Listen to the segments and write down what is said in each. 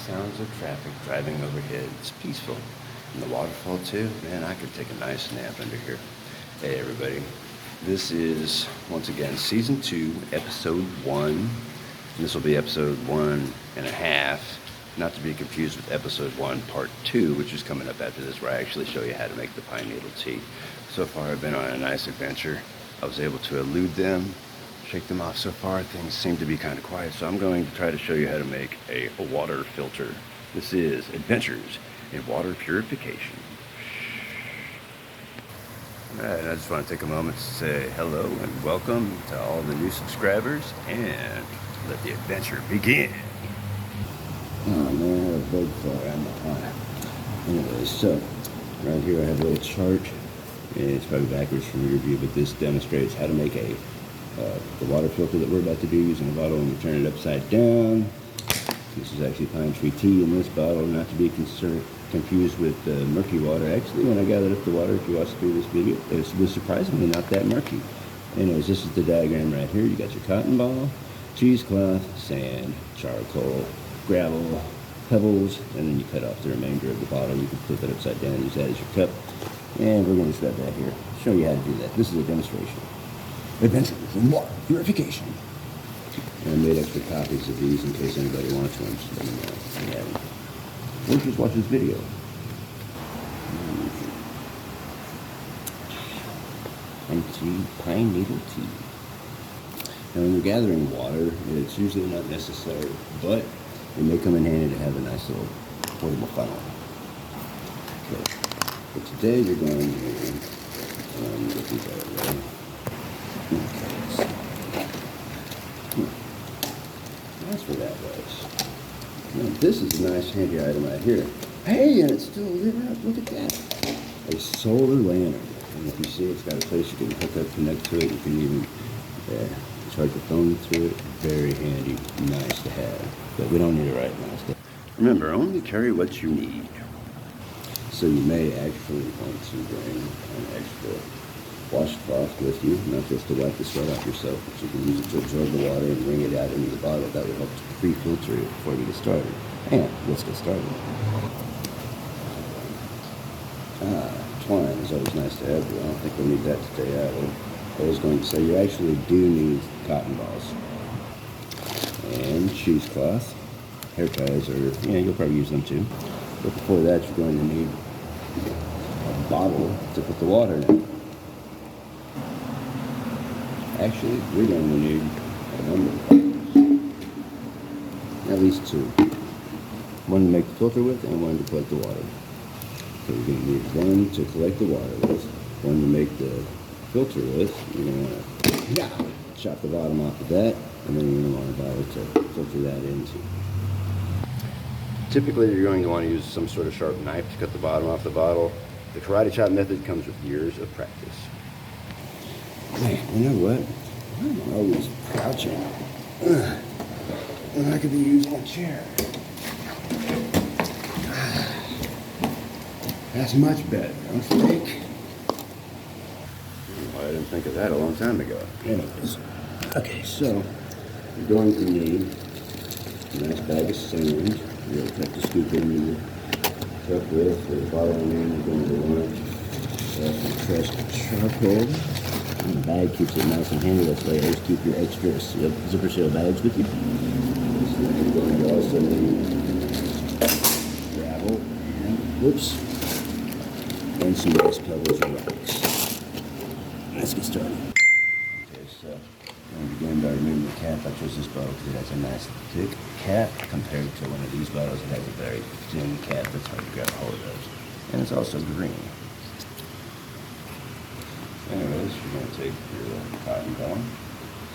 sounds of traffic driving overhead. It's peaceful. And the waterfall too. Man, I could take a nice nap under here. Hey everybody. This is, once again, Season 2, Episode 1. And this will be Episode 1.5. Not to be confused with Episode 1, Part 2, which is coming up after this, where I actually show you how to make the pine needle tea. So far, I've been on a nice adventure. I was able to elude them, shake them off. So far, things seem to be kind of quiet, so I'm going to try to show you how to make a water filter. This is Adventures in Water Purification. Alright, I just want to take a moment to say hello and welcome to all the new subscribers, and let the adventure begin. Oh man, I have a bug fly on the pond. Anyways, so right here I have a little chart. It's probably backwards from your view, but this demonstrates how to make the water filter that we're about to do using a bottle, and you turn it upside down. This is actually pine tree tea in this bottle, not to be confused with murky water. Actually, when I gathered up the water, if you watch through this video, it was surprisingly not that murky. Anyways, this is the diagram right here. You got your cotton ball, cheesecloth, sand, charcoal, gravel, pebbles, and then you cut off the remainder of the bottle. You can flip it upside down, use that as your cup. And we're going to start that here. Show you how to do that. This is a demonstration. Adventures in Water Purification. And I made extra copies of these in case anybody wants one. Just let me know. Yeah. Or just watch this video. Pine needle tea. Now when you're gathering water, it's usually not necessary, but it may come in handy to have a nice little portable funnel. Okay. But today you're going to get these out of there. Okay. That's where that was. Now this is a nice handy item right here. Hey, and it's still lit up. Look at that. A solar lantern. And if you see, it's got a place you can hook up, connect to it. You can even charge your phone through it. Very handy. Nice to have. But we don't need it right now. Remember, only carry what you need. So you may actually want to bring an extra washcloth with you, not just to wipe the sweat off yourself, but you can use it to absorb the water and bring it out into the bottle. That would help to pre-filter it before we get started. And let's get started. Twine is always nice to have, but I don't think we'll need that today either. I was going to say you actually do need cotton balls and cheesecloth. Hair ties, or you'll probably use them too. But before that, you're going to need a bottle to put the water in. Actually, we're going to need a number of bottles. At least two. One to make the filter with, and one to collect the water. So you're going to need one to collect the water with, one to make the filter with. You're going to want to chop the bottom off of that, and then you're going to want a bottle to filter that into. Typically, you're going to want to use some sort of sharp knife to cut the bottom off the bottle. The karate chop method comes with years of practice. Man, you know what? I'm always crouching when I could be using a chair. That's much better, don't you think? Well, I didn't think of that a long time ago. Anyways, okay, so you're going to need a nice bag of sand. You'll have to scoop in your cup with, or the bottle in. You're going to want some fresh charcoal. And the bag keeps it nice and handy. That's why you always keep your extra zipper seal bags with you. So you're going to also need gravel and some nice pebbles or rocks. Let's get started. Okay, so I'm going to begin by removing the cap. I chose this bottle because it has a nice thick cap compared to one of these bottles that has a very thin cap that's hard to grab a hold of. And it's also green. Anyways, you're going to take your cotton ball,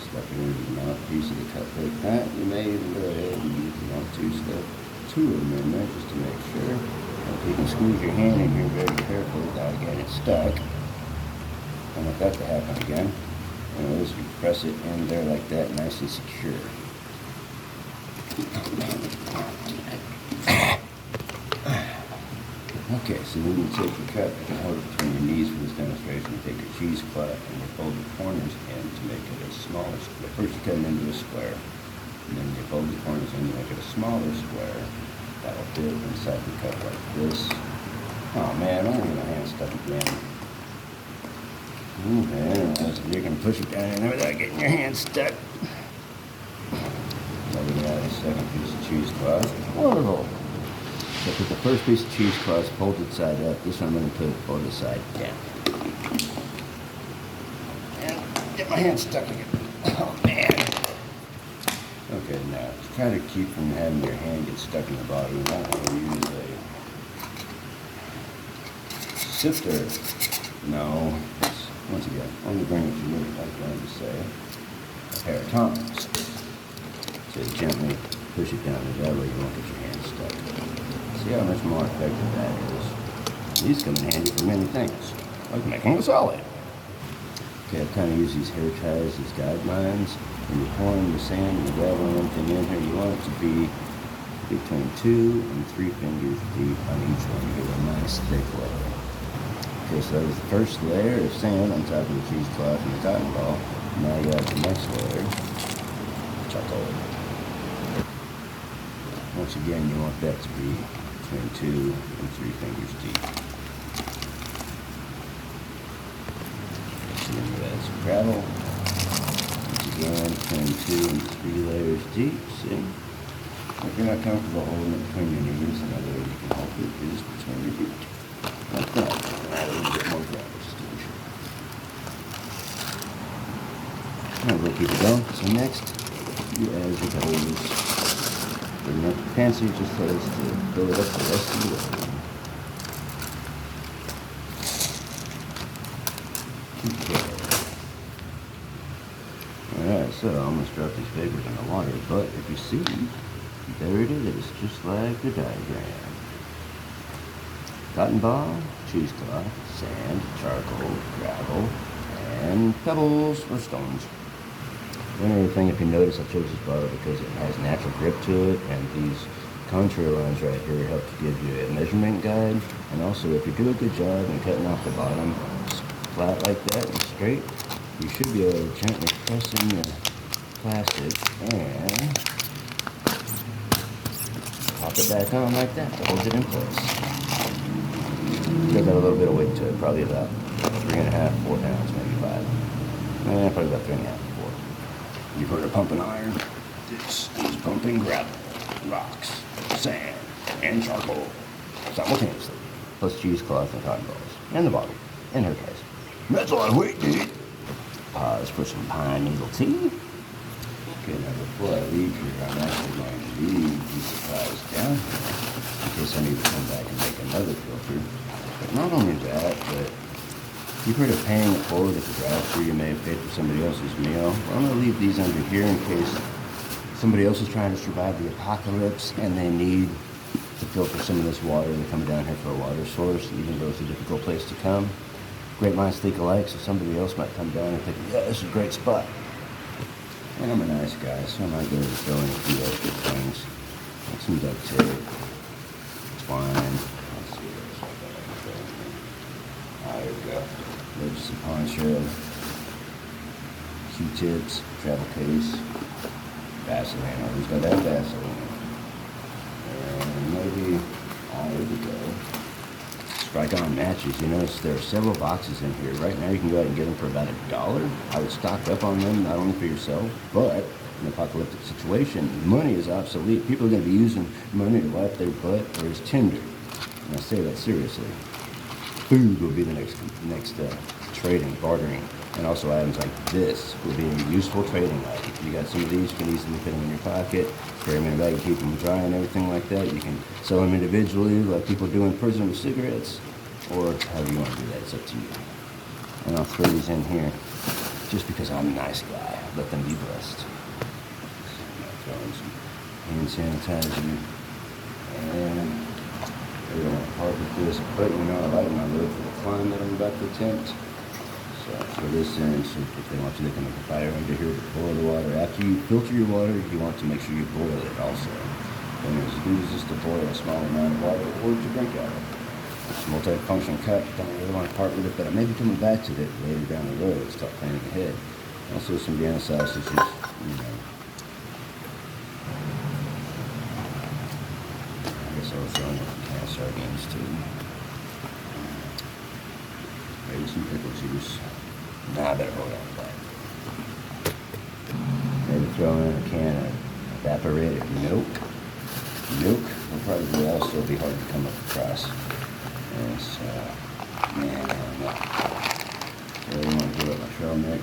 stuff it into the mouthpiece of the cup like that. You may even go ahead and use the 1-2 step 2 of them in there just to make sure. If you can squeeze your hand in here very carefully without getting it stuck. Don't want that to happen again. Anyways, you press it in there like that, nice and secure. Okay, so then you take your cup, you can hold it between your knees for this demonstration. You take your cheesecloth and you fold the corners in to make it a smaller square. First you cut it into a square, and then you fold the corners in to make it a smaller square. That'll fit inside the cup like this. Oh man, I'm gonna get my hand stuck again. Okay, you can push it down in there without getting your hand stuck. Now we got a second piece of cheesecloth. Wonderful. So put the first piece of cheesecloth folded side up. This one I'm going to put folded side down. And get my hand stuck again. Oh man. Okay, now to try to keep from having your hand get stuck in the bottom, you're not going to use a sifter. No. Once again, only bring what you need, like I wanted to say. A pair of tongs. So gently push it down that way you won't get your hand stuck. See how much more effective that is. These come in handy for many things, like making a solid. Okay, I've kind of used these hair ties as guidelines. When you're pouring the sand and the gravel and everything in here, you want it to be between 2 and 3 fingers deep on each one. You get a nice thick layer. Okay, so that was the first layer of sand on top of the cheesecloth and the cotton ball. Now you have the next layer, charcoal. Once again, you want that to be between 2 and 3 fingers deep. So then you add some gravel. Once again, between 2 and 3 layers deep. See? If you're not comfortable holding it between your knees, another way you can hold it is between your feet. Like that. Add a little bit more gravel just to be sure. Now we'll keep it going. So next, you add the holes. Bring up the pencil just so as to fill it up the rest of the way. Okay. Alright, so I almost dropped these papers in the water, but if you see, there it is, just like the diagram. Cotton ball, cheesecloth, sand, charcoal, gravel, and pebbles or stones. One other thing, if you notice, I chose this bottle because it has natural grip to it, and these contour lines right here help to give you a measurement guide. And also, if you do a good job in cutting off the bottom flat like that and straight, you should be able to gently press in the plastic and pop it back on like that to hold it in place. Still got a little bit of weight to it, probably about 3.5, 4 pounds, maybe 5. Probably about 3.5. You've heard of pumping iron? This is pumping gravel, rocks, sand, and charcoal simultaneously, plus cheesecloth and cotton balls, and the bottle, and hair ties. That's a lot of weight, dude. Pause for some pine needle tea. Okay, now before I leave here, I'm actually going to leave these supplies down in case I need to come back and make another filter. But not only that, but you've heard of paying it forward at the drive-thru. You may have paid for somebody else's meal. Well, I'm going to leave these under here in case somebody else is trying to survive the apocalypse and they need to filter some of this water. They're coming down here for a water source, even though it's a difficult place to come. Great minds think alike, so somebody else might come down and think, yeah, this is a great spot. And I'm a nice guy, so I might go to throw in a few extra things. Like some duct tape, twine. Let's see what else I got. There we go. There's some poncho, Q-tips, travel case, Vaseline. I always got that Vaseline. And maybe, there we go. Strike on matches. You notice there are several boxes in here. Right now you can go out and get them for about $1. I would stock up on them, not only for yourself, but in an apocalyptic situation, money is obsolete. People are going to be using money to wipe their butt or as tinder. And I say that seriously. Food will be the next trading, bartering, and also items like this will be a useful trading item. You got some of these, you can easily fit them in your pocket, spray them in a bag, keep them dry and everything like that. You can sell them individually like people do in prison with cigarettes, or however you want to do that, it's up to you. And I'll throw these in here just because I'm a nice guy. Let them be blessed. Throw in some hand sanitizer, and we're going to part with this, but you know, I lighten my load for the climb that I'm about to attempt. So throw this in, so if they want to, they can make a fire under here to boil the water. After you filter your water, you want to make sure you boil it also. And as good as just to boil a small amount of water or to drink out of. It's a multi-function cup, don't really want to part with it, but I may be coming back to it later down the road, start planning ahead. Also some Vienna sausages, you know. Also throwing a can of sardines too. Maybe some pickle juice. Nah, I better hold on to that. Maybe throw in a can of evaporated milk. Milk will probably also be hard to come up across. And so, man, I don't know. So I want to give up my trail mix.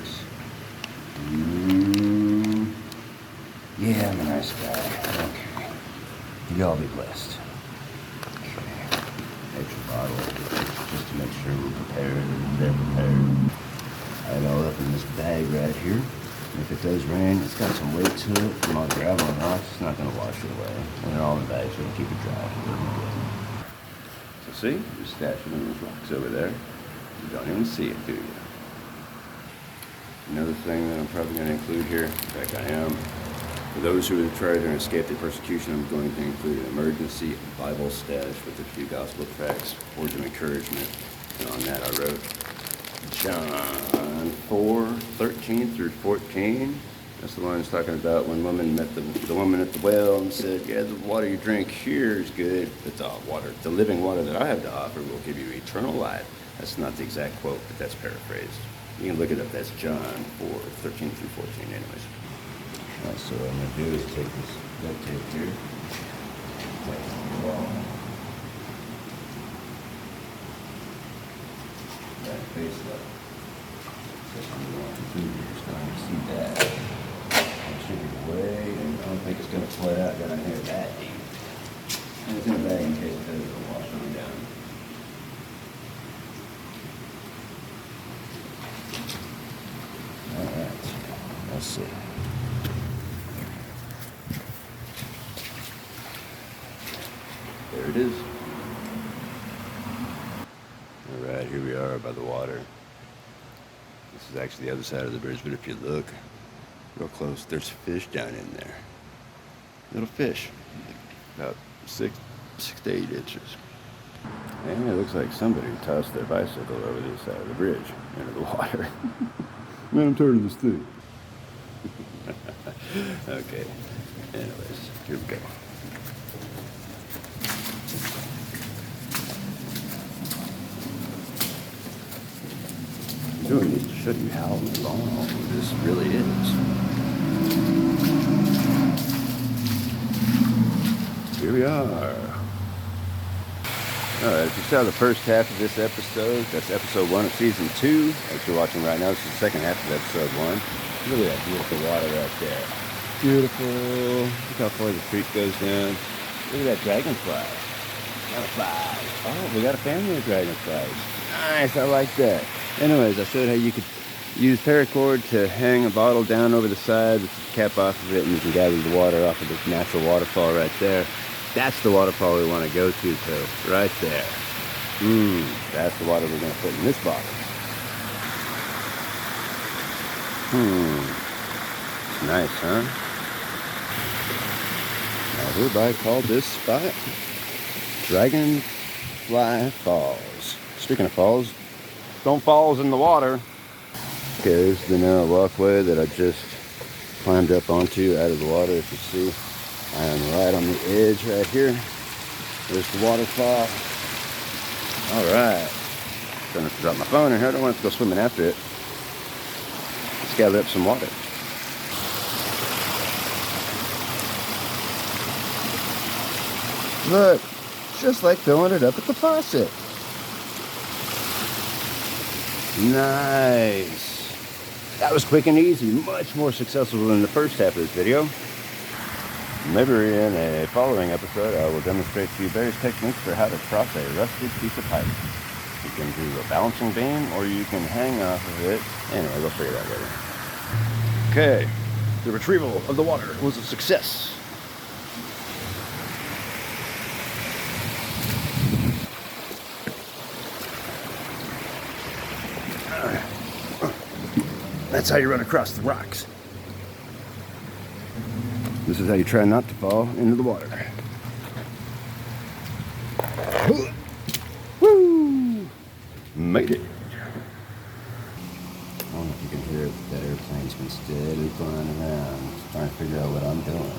Yeah, I'm a nice guy. Okay. Y'all be blessed. Okay. Extra bottle, just to make sure we're prepared and they're prepared. I have it all up in this bag right here. And if it does rain, it's got some weight to it. From all the gravel and rocks, it's not going to wash it away. And they're all in the bag, so it'll keep it dry. It'll be good. So see, just stashing in those rocks over there. You don't even see it, do you? Another thing that I'm probably going to include here, in fact I am, for those who have tried to escape the persecution, I'm going to include an emergency Bible stash with a few gospel tracts, words of encouragement. And on that I wrote John 4:13 through 14. That's the one that's talking about when woman met the woman at the well and said, yeah, the water you drink here is good, but the living water that I have to offer will give you eternal life. That's not the exact quote, but that's paraphrased. You can look it up. That's John 4:13 through 14 anyways. All right, so what I'm going to do is take this duct tape here. Take the wall. That face up. So I'm going to do here. You're starting to see that. It should be way, and I don't think it's going to flood out down here that deep. And it's in a bag in case it does go wash on down. Alright, let's see. There it is. Alright, here we are by the water. This is actually the other side of the bridge, but if you look real close, there's fish down in there. Little fish, about 6 to 8 inches. And it looks like somebody tossed their bicycle over this side of the bridge into the water. Man, I'm turning this thing. Okay. Anyways, here we go. I really need to show you how long this really is. Here we are. Alright, if you saw the first half of this episode, that's episode 1 of season 2. As you're watching right now, this is the second half of episode 1. Look at that beautiful water right there. Beautiful. Look how far the creek goes down. Look at that dragonfly. Oh, we got a family of dragonflies. Nice, I like that. Anyways, I showed how you could use paracord to hang a bottle down over the side with the cap off of it, and you can gather the water off of this natural waterfall right there. That's the waterfall we want to go to, so right there. That's the water we're going to put in this bottle. Nice, huh? Now, hereby called this spot Dragonfly Falls. Speaking of falls, don't falls in the water. Okay, there's the narrow walkway that I just climbed up onto out of the water. If you see, I am right on the edge right here. There's the waterfall. All right. Trying not to drop my phone in here. I don't want to go swimming after it. Let's gather up some water. Look, just like filling it up at the faucet. Nice. That was quick and easy. Much more successful than the first half of this video. Maybe in a following episode, I will demonstrate to you various techniques for how to cross a rusted piece of pipe. You can do a balancing beam, or you can hang off of it. Anyway, we'll figure it out later. Okay, the retrieval of the water was a success. That's how you run across the rocks. This is how you try not to fall into the water. Woo! Made it. I don't know if you can hear it, but that airplane's been steadily flying around, trying to figure out what I'm doing.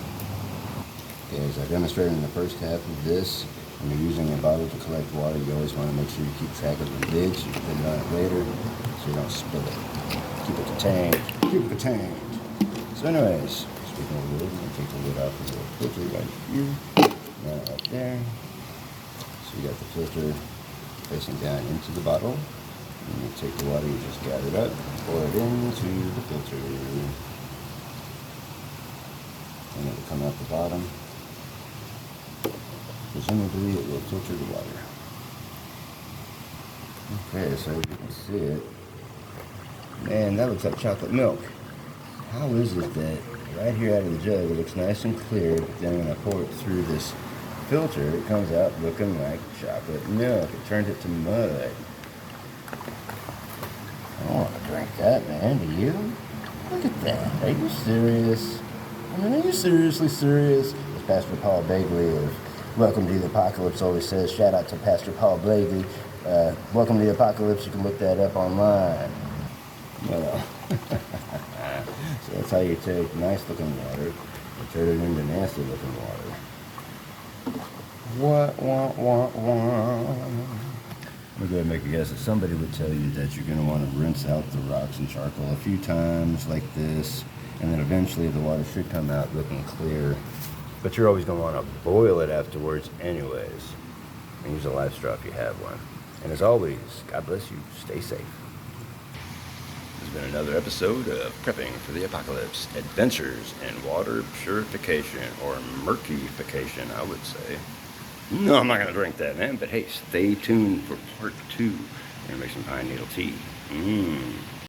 Okay, as I demonstrated in the first half of this When you're using a bottle to collect water, you always want to make sure you keep track of the lid so you can put it on it later so you don't spill it. Keep it contained. Keep it contained. So anyways, speaking of lid, I'm going to take the lid off of the filter right here. Now right there. So you got the filter facing down into the bottle. And you take the water you just gathered up, pour it into the filter. And it will come out the bottom. Presumably it will filter the water. Okay, so as you can see it, man, that looks like chocolate milk. How is it that right here out of the jug it looks nice and clear, but then when I pour it through this filter, it comes out looking like chocolate milk. It turned it to mud. I don't want to drink that, man. Do you? Look at that. Are you serious? I mean, are you seriously serious? As Pastor Paul Bagley of Welcome to the Apocalypse always says, shout out to Pastor Paul Bagley. Welcome to the Apocalypse. You can look that up online. Well, so that's how you take nice looking water and turn it into nasty looking water. What? I'm going to make a guess that somebody would tell you that you're going to want to rinse out the rocks and charcoal a few times like this, and then eventually the water should come out looking clear. But you're always going to want to boil it afterwards anyways. And use a live straw if you have one. And as always, God bless you. Stay safe. This has been another episode of Prepping for the Apocalypse. Adventures in Water Purification, or Murkification, I would say. No, I'm not going to drink that, man. But hey, stay tuned for part 2. We're going to make some pine needle tea.